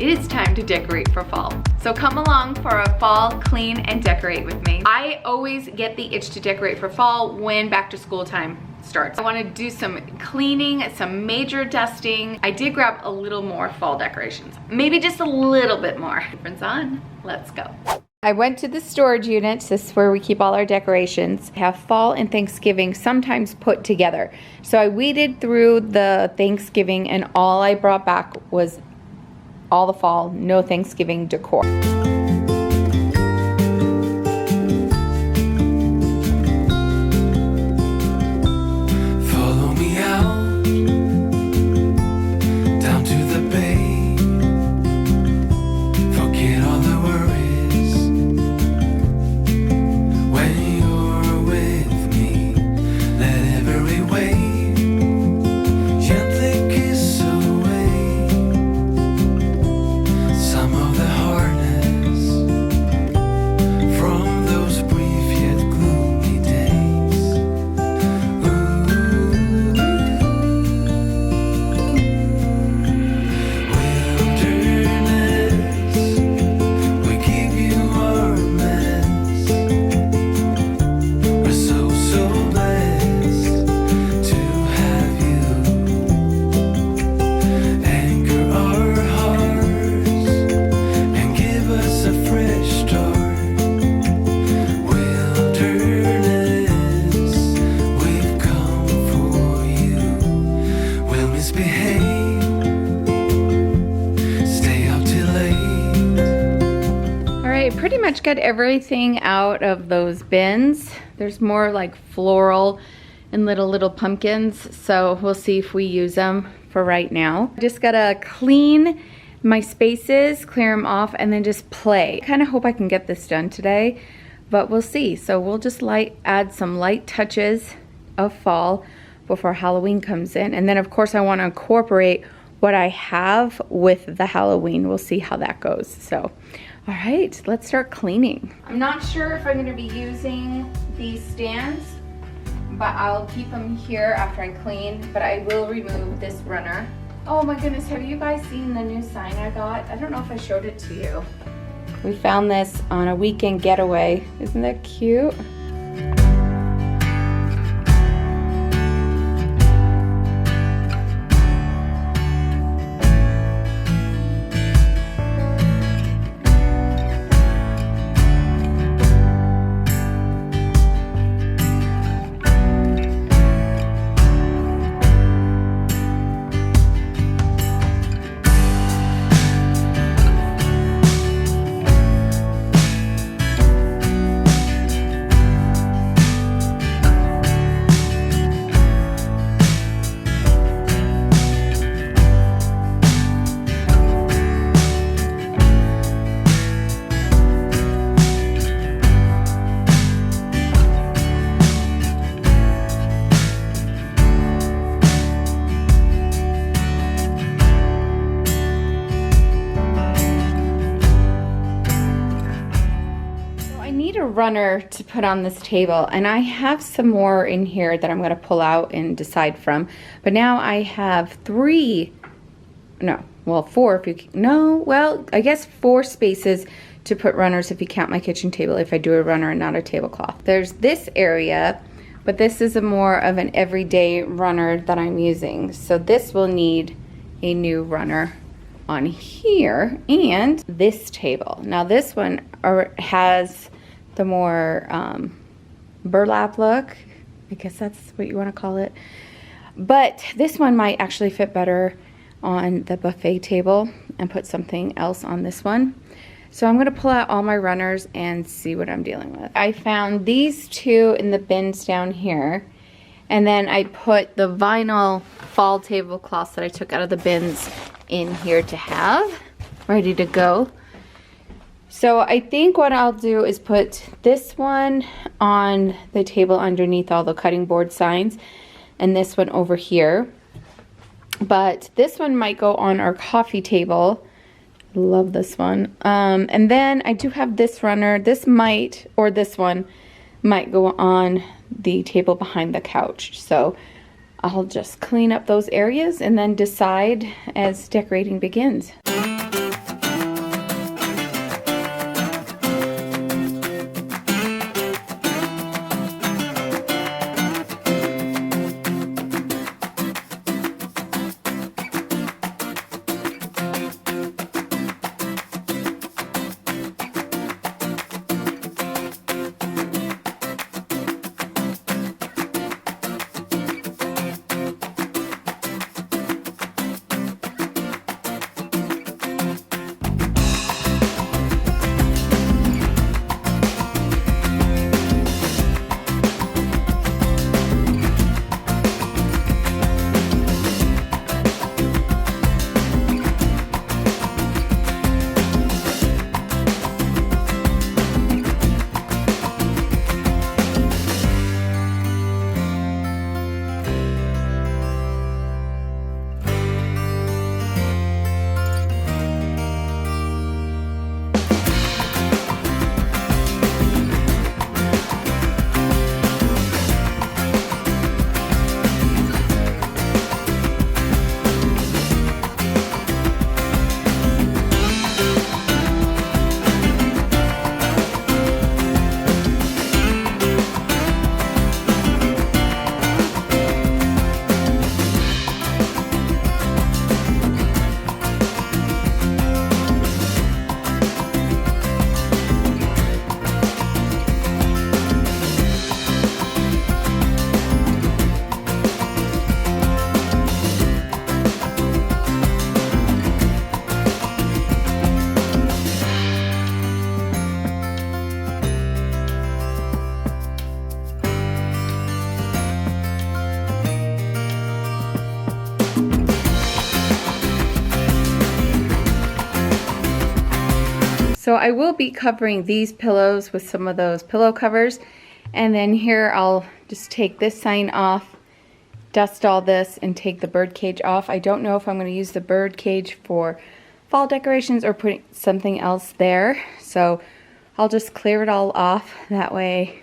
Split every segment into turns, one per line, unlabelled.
it is time to decorate for fall. So come along for a fall clean and decorate with me. I always get the itch to decorate for fall when back to school time starts. I want to do some cleaning, some major dusting. I did grab a little more fall decorations, maybe just a little bit more. Aprons on, let's go. I went to the storage unit. This is where we keep all our decorations. I have fall and Thanksgiving sometimes put together. So I weeded through the Thanksgiving and all I brought back was all the fall, no Thanksgiving decor. Pretty much got everything out of those bins. There's more like floral and little pumpkins, so we'll see if we use them for right now. Just gotta clean my spaces, clear them off, and then just play. I kind of hope I can get this done today, but we'll see. So we'll just add some light touches of fall before Halloween comes in, and then of course I want to incorporate what I have with the Halloween. We'll see how that goes. So all right, let's start cleaning. I'm not sure if I'm gonna be using these stands, but I'll keep them here after I clean, but I will remove this runner. Oh my goodness, have you guys seen the new sign I got? I don't know if I showed it to you. We found this on a weekend getaway. Isn't that cute? Runner to put on this table, and I have some more in here that I'm going to pull out and decide from, but now I have four if you I guess 4 spaces to put runners if you count my kitchen table, if I do a runner and not a tablecloth. There's this area, but this is more of an everyday runner that I'm using, so this will need a new runner on here. And this table, now this one has the more burlap look, I guess that's what you want to call it, but this one might actually fit better on the buffet table and put something else on this one. So I'm going to pull out all my runners and see what I'm dealing with. I found these 2 in the bins down here, and then I put the vinyl fall tablecloths that I took out of the bins in here to have ready to go. So I think what I'll do is put this one on the table underneath all the cutting board signs, and this one over here. But this one might go on our coffee table. Love this one. And then I do have this runner. This might, or this one might go on the table behind the couch. So I'll just clean up those areas and then decide as decorating begins. So I will be covering these pillows with some of those pillow covers. And then here I'll just take this sign off, dust all this, and take the bird cage off. I don't know if I'm going to use the bird cage for fall decorations or put something else there. So I'll just clear it all off. That way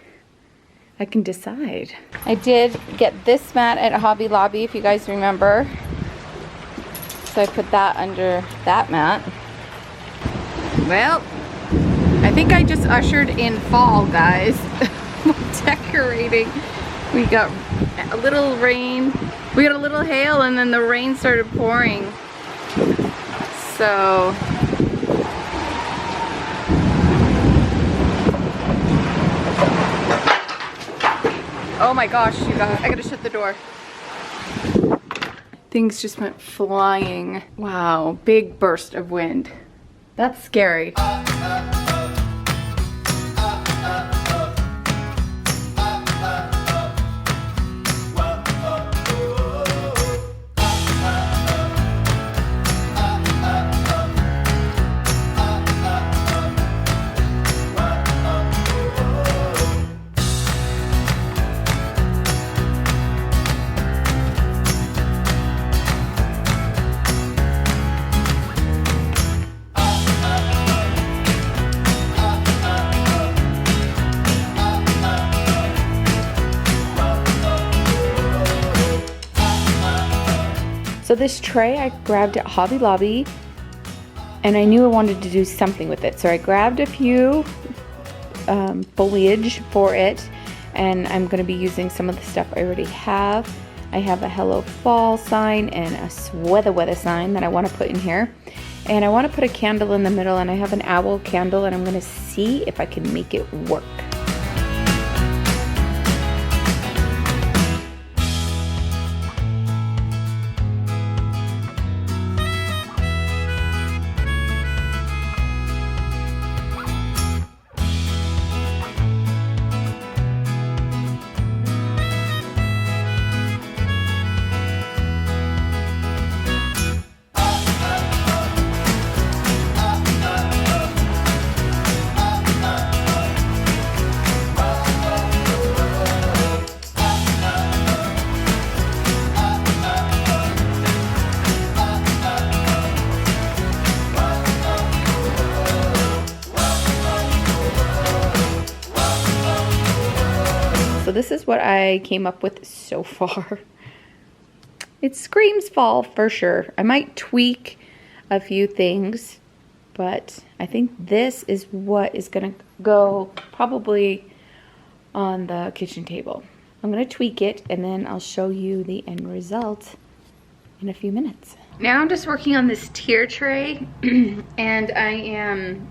I can decide. I did get this mat at Hobby Lobby, if you guys remember. So I put that under that mat. Well, I think I just ushered in fall, guys. Decorating. We got a little rain. We got a little hail, and then the rain started pouring. So oh my gosh, you guys, I gotta shut the door. Things just went flying. Wow, big burst of wind. That's scary. So this tray I grabbed at Hobby Lobby, and I knew I wanted to do something with it. So I grabbed a few foliage for it, and I'm going to be using some of the stuff I already have. I have a Hello Fall sign and a weather sign that I want to put in here. And I want to put a candle in the middle, and I have an owl candle, and I'm going to see if I can make it work. So this is what I came up with so far. It screams fall for sure. I might tweak a few things, but I think this is what is gonna go probably on the kitchen table. I'm gonna tweak it, and then I'll show you the end result in a few minutes. Now I'm just working on this tier tray, and I am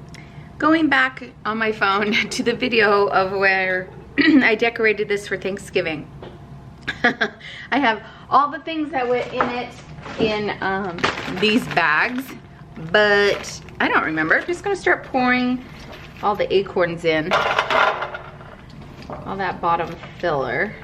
going back on my phone to the video of where I decorated this for Thanksgiving. I have all the things that went in it in these bags, but I don't remember. I'm just gonna start pouring all the acorns in, all that bottom filler.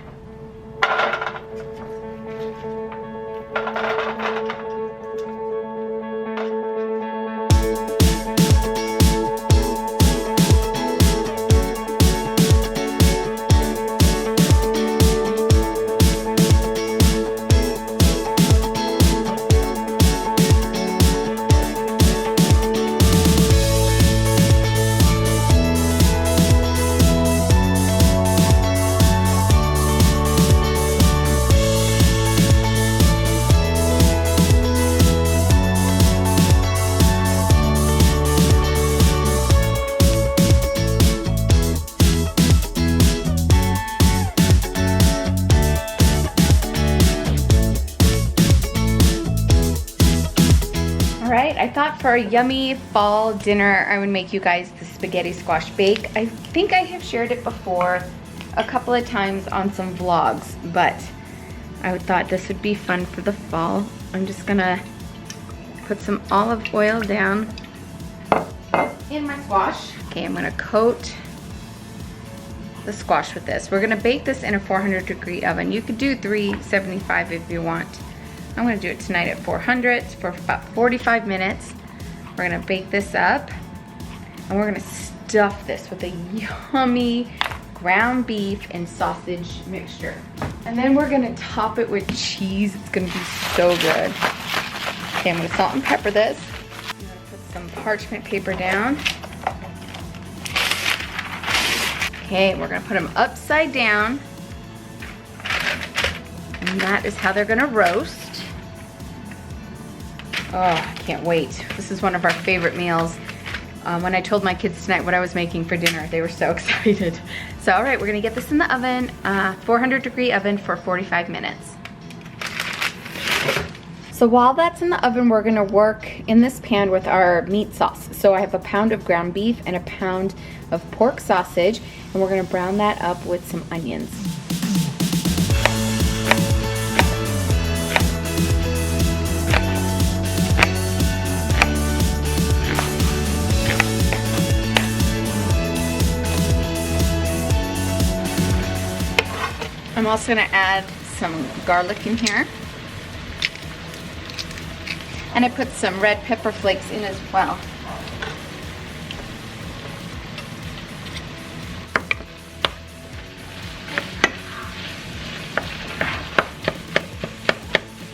I thought for a yummy fall dinner, I would make you guys the spaghetti squash bake. I think I have shared it before a couple of times on some vlogs, but I thought this would be fun for the fall. I'm just gonna put some olive oil down in my squash. Okay, I'm gonna coat the squash with this. We're gonna bake this in a 400-degree oven. You could do 375 if you want. I'm gonna do it tonight at 400 for about 45 minutes. We're gonna bake this up. And we're gonna stuff this with a yummy ground beef and sausage mixture. And then we're gonna top it with cheese. It's gonna be so good. Okay, I'm gonna salt and pepper this. I'm gonna put some parchment paper down. Okay, we're gonna put them upside down. And that is how they're gonna roast. Oh, I can't wait. This is one of our favorite meals. When I told my kids tonight what I was making for dinner, they were so excited. So, all right, we're gonna get this in the oven, 400-degree oven for 45 minutes. So while that's in the oven, we're gonna work in this pan with our meat sauce. So I have a pound of ground beef and a pound of pork sausage, and we're gonna brown that up with some onions. I'm also gonna add some garlic in here. And I put some red pepper flakes in as well.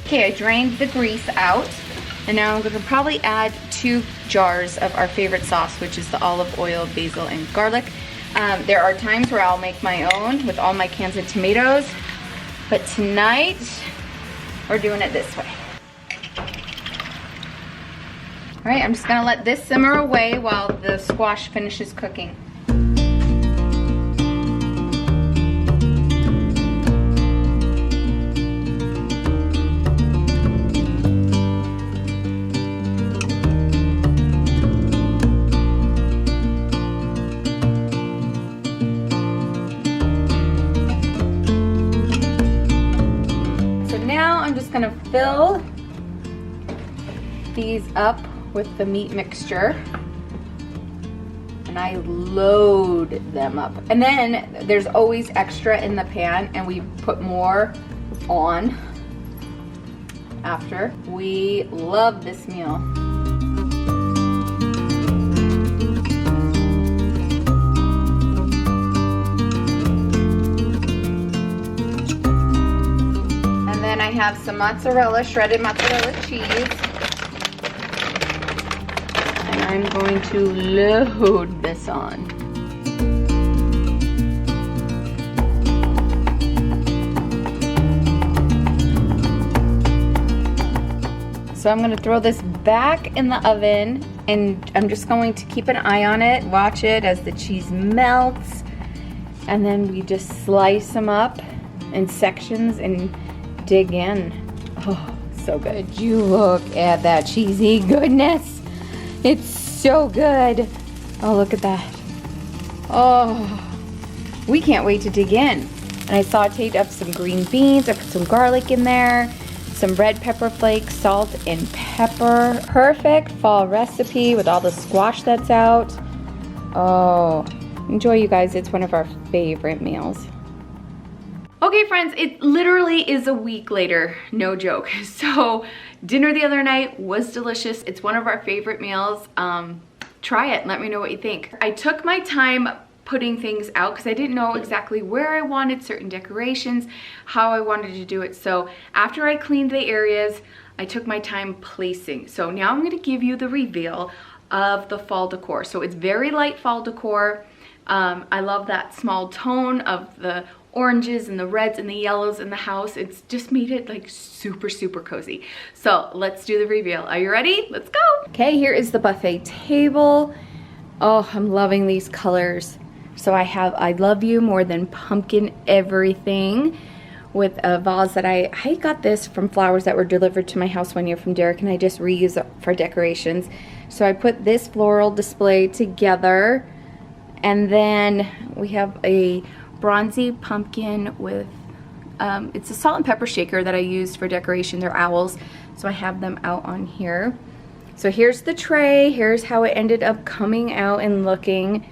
Okay, I drained the grease out. And now I'm gonna probably add 2 jars of our favorite sauce, which is the olive oil, basil, and garlic. There are times where I'll make my own with all my cans of tomatoes, but tonight we're doing it this way. All right, I'm just gonna let this simmer away while the squash finishes cooking. I'm just gonna fill these up with the meat mixture, and I load them up. And then there's always extra in the pan, and we put more on after. We love this meal. I have some mozzarella, shredded mozzarella cheese. And I'm going to load this on. So I'm going to throw this back in the oven, and I'm just going to keep an eye on it, watch it as the cheese melts. And then we just slice them up in sections and dig in. Oh, so good. Would you look at that cheesy goodness? It's so good. Oh, look at that. Oh, we can't wait to dig in. And I sauteed up some green beans. I put some garlic in there, some red pepper flakes, salt, and pepper. Perfect fall recipe with all the squash that's out. Oh, enjoy, you guys. It's one of our favorite meals. Okay, friends, it literally is a week later, no joke. So dinner the other night was delicious. It's one of our favorite meals. Try it and let me know what you think. I took my time putting things out because I didn't know exactly where I wanted certain decorations, how I wanted to do it. So after I cleaned the areas, I took my time placing. So now I'm gonna give you the reveal of the fall decor. So it's very light fall decor. I love that small tone of the oranges and the reds and the yellows in the house. It's just made it like super, super cozy. So let's do the reveal. Are you ready? Let's go. Okay, here is the buffet table. Oh, I'm loving these colors. So I have I Love You More Than Pumpkin Everything with a vase that I got this from flowers that were delivered to my house one year from Derek, and I just reuse it for decorations. So I put this floral display together, and then we have a bronzy pumpkin with, it's a salt and pepper shaker that I used for decoration. They're owls, so I have them out on here. So here's the tray. Here's how it ended up coming out and looking.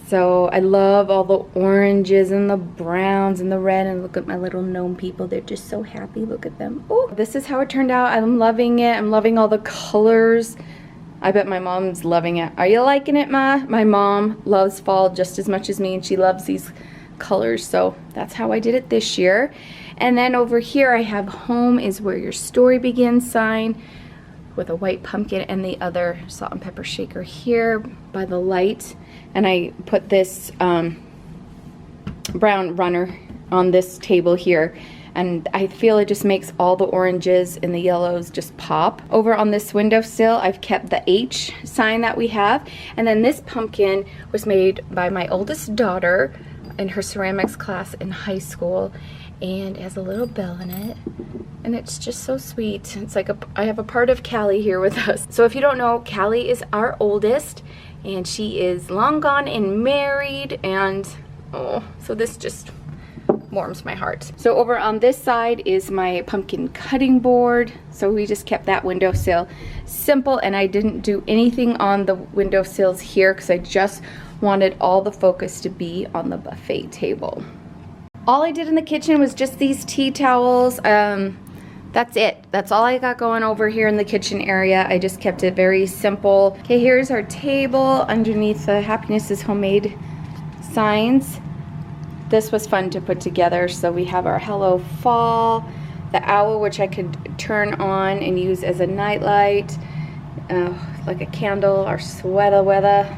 So I love all the oranges and the browns and the red, and look at my little gnome people. They're just so happy. Look at them. Oh, this is how it turned out. I'm loving it. I'm loving all the colors. I bet my mom's loving it. Are you liking it, Ma? My mom loves fall just as much as me, and she loves these colors, so that's how I did it this year. And then over here I have home is where your story begins sign with a white pumpkin and the other salt and pepper shaker here by the light. And I put this brown runner on this table here, and I feel it just makes all the oranges and the yellows just pop. Over on this windowsill, I've kept the H sign that we have. And then this pumpkin was made by my oldest daughter in her ceramics class in high school, and it has a little bell in it, and it's just so sweet. It's like I have a part of Callie here with us. So if you don't know, Callie is our oldest, and she is long gone and married, and oh, so this just warms my heart. So over on this side is my pumpkin cutting board. So we just kept that windowsill simple, and I didn't do anything on the windowsills here because I just wanted all the focus to be on the buffet table. All I did in the kitchen was just these tea towels. That's it. That's all I got going over here in the kitchen area. I just kept it very simple. Okay, here's our table underneath the Happiness is Homemade signs. This was fun to put together. So we have our Hello Fall, the owl, which I could turn on and use as a nightlight, like a candle, our sweater weather.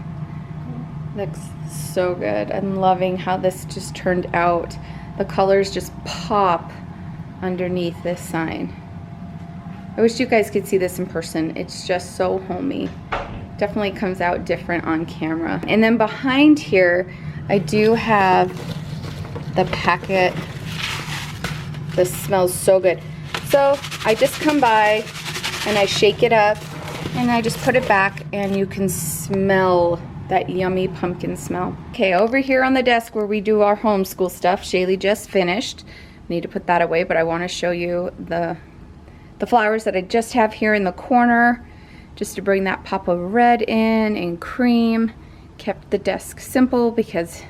Looks so good. I'm loving how this just turned out. The colors just pop underneath this sign. I wish you guys could see this in person. It's just so homey. Definitely comes out different on camera. And then behind here, I do have the packet. This smells so good. So I just come by and I shake it up and I just put it back, and you can smell that yummy pumpkin smell. Okay, over here on the desk where we do our homeschool stuff, Shaylee just finished. Need to put that away, but I want to show you the flowers that I just have here in the corner, just to bring that pop of red in and cream. Kept the desk simple because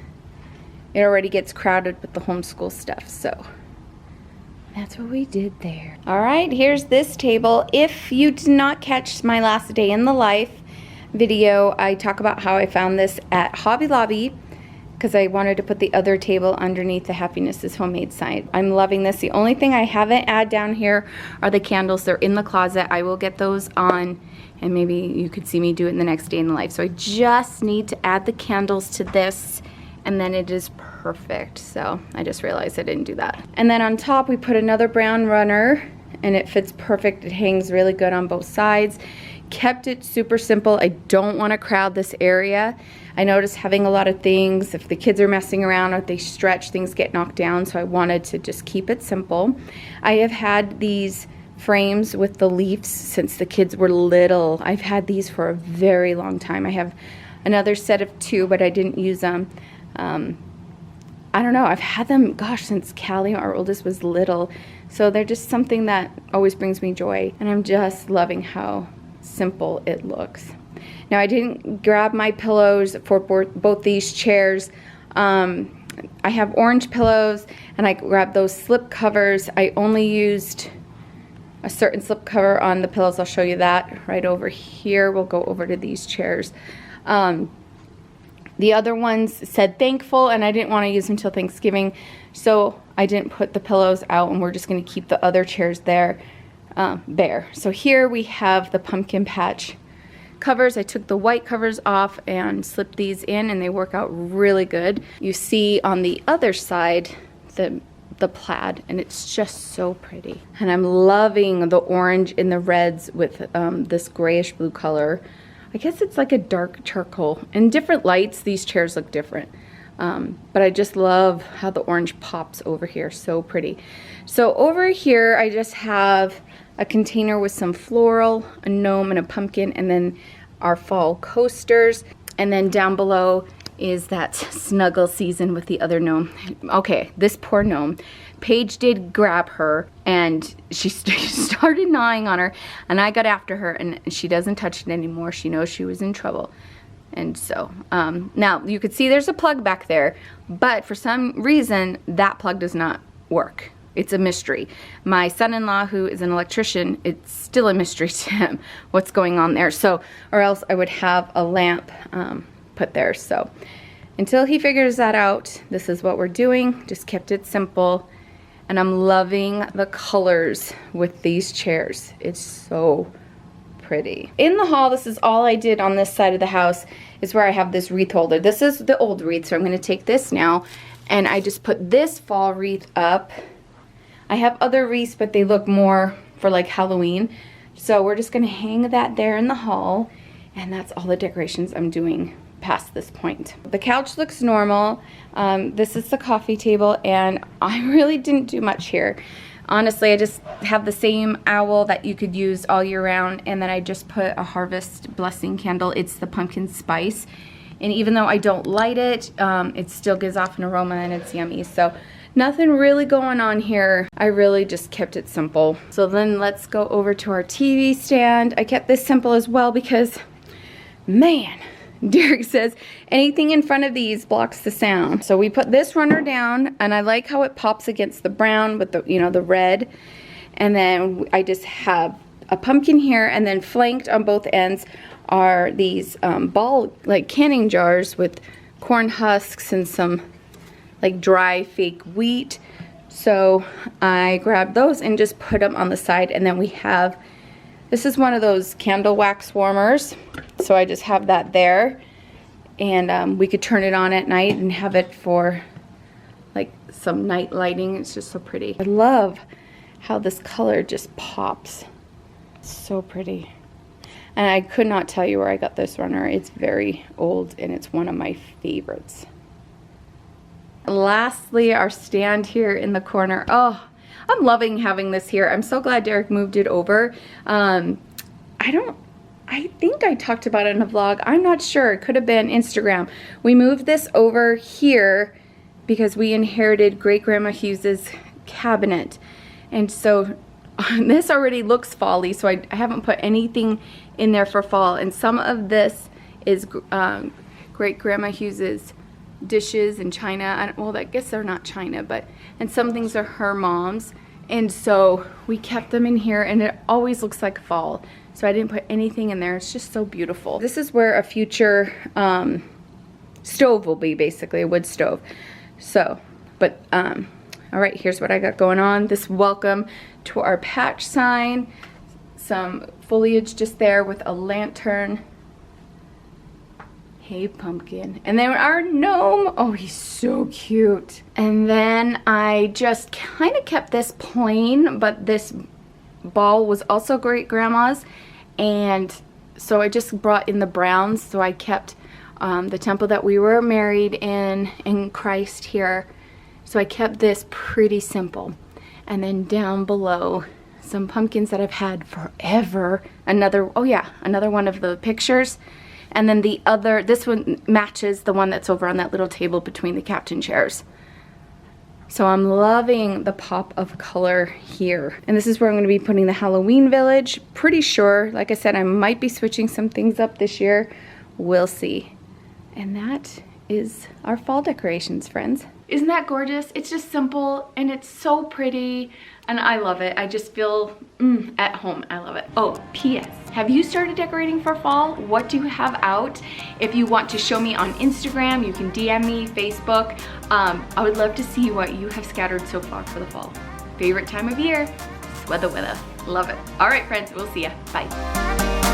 it already gets crowded with the homeschool stuff, so that's what we did there. All right, here's this table. If you did not catch my last day in the life video, I talk about how I found this at Hobby Lobby because I wanted to put the other table underneath the Happiness is Homemade sign. I'm loving this. The only thing I haven't added down here are the candles. They're in the closet. I will get those on, and maybe you could see me do it in the next day in the life. So I just need to add the candles to this, and then it is perfect. So I just realized I didn't do that. And then on top we put another brown runner, and it fits perfect. It hangs really good on both sides. Kept it super simple. I don't want to crowd this area. I noticed having a lot of things, if the kids are messing around or if they stretch, things get knocked down, so I wanted to just keep it simple. I have had these frames with the leaves since the kids were little. I've had these for a very long time. I have another set of 2, but I didn't use them. I don't know, I've had them, gosh, since Callie, our oldest, was little. So they're just something that always brings me joy, and I'm just loving how simple it looks. Now I didn't grab my pillows for both these chairs. I have orange pillows, and I grabbed those slip covers. I only used a certain slip cover on the pillows. I'll show you that right over here. We'll go over to these chairs. The other ones said thankful, and I didn't want to use them until Thanksgiving, so I didn't put the pillows out, and we're just going to keep the other chairs there bare. So here we have the pumpkin patch covers. I took the white covers off and slipped these in, and they work out really good. You see on the other side the plaid, and it's just so pretty. And I'm loving the orange and the reds with this grayish blue color. I guess it's like a dark charcoal. In different lights, these chairs look different. But I just love how the orange pops over here. So pretty. So over here, I just have a container with some floral, a gnome, and a pumpkin, and then our fall coasters. And then down below is that snuggle season with the other gnome. Okay, this poor gnome. Paige did grab her, and she started gnawing on her, and I got after her, and she doesn't touch it anymore. She knows she was in trouble. And so, now you could see there's a plug back there, but for some reason that plug does not work. it's a mystery. My son-in-law, who is an electrician, it's still a mystery to him what's going on there. So, or else I would have a lamp put there. So until he figures that out, this is what we're doing. Just kept it simple. And I'm loving the colors with these chairs. It's so pretty. In the hall, this is all I did on this side of the house, is where I have this wreath holder. This is the old wreath, so I'm gonna take this now, and I just put this fall wreath up. I have other wreaths, but they look more for like Halloween. So we're just gonna hang that there in the hall, and that's all the decorations I'm doing past this point. The couch looks normal. This is the coffee table, and I really didn't do much here. Honestly, I just have the same owl that you could use all year round, and then I just put a harvest blessing candle. It's the pumpkin spice, and even though I don't light it, it still gives off an aroma and it's yummy. So nothing really going on here. I really just kept it simple. So then let's go over to our TV stand. I kept this simple as well because, man, Derek says anything in front of these blocks the sound. So we put this runner down, and I like how it pops against the brown with the, you know, the red. And then I just have a pumpkin here, and then flanked on both ends are these ball, like canning jars with corn husks and some like dry fake wheat. So I grabbed those and just put them on the side. And then we have, this is one of those candle wax warmers. So I just have that there, and we could turn it on at night and have it for like some night lighting. It's just so pretty. I love how this color just pops. So pretty. And I could not tell you where I got this runner. It's very old, and it's one of my favorites. Lastly, our stand here in the corner. Oh, I'm loving having this here. I'm so glad Derek moved it over. I think I talked about it in a vlog. I'm not sure. It could have been Instagram. We moved this over here because we inherited Great-Grandma Hughes's cabinet. And so this already looks fall-y, so I haven't put anything in there for fall. And some of this is Great-Grandma Hughes's dishes and china. Well, I guess they're not china, but, and some things are her mom's. And so we kept them in here, and it always looks like fall. So I didn't put anything in there. It's just so beautiful. This is where a future stove will be, basically, a wood stove. So, but, all right, here's what I got going on. This welcome to our patch sign. Some foliage just there with a lantern. Hey, pumpkin. And then our gnome. Oh, he's so cute. And then I just kind of kept this plain, but this ball was also Great-Grandma's, and so I just brought in the browns. So I kept the temple that we were married in Christ here. So I kept this pretty simple. And then down below, some pumpkins that I've had forever. Another, oh yeah, another one of the pictures. And then the other, this one matches the one that's over on that little table between the captain chairs. So I'm loving the pop of color here. And this is where I'm going to be putting the Halloween village. Pretty sure, like I said, I might be switching some things up this year. We'll see. And that is our fall decorations, friends. Isn't that gorgeous? It's just simple, and it's so pretty, and I love it. I just feel at home. I love it. Oh, P.S. Have you started decorating for fall? What do you have out? If you want to show me on Instagram, you can DM me, Facebook. I would love to see what you have scattered so far for the fall. Favorite time of year? Weather. Love it. All right, friends, we'll see ya. Bye.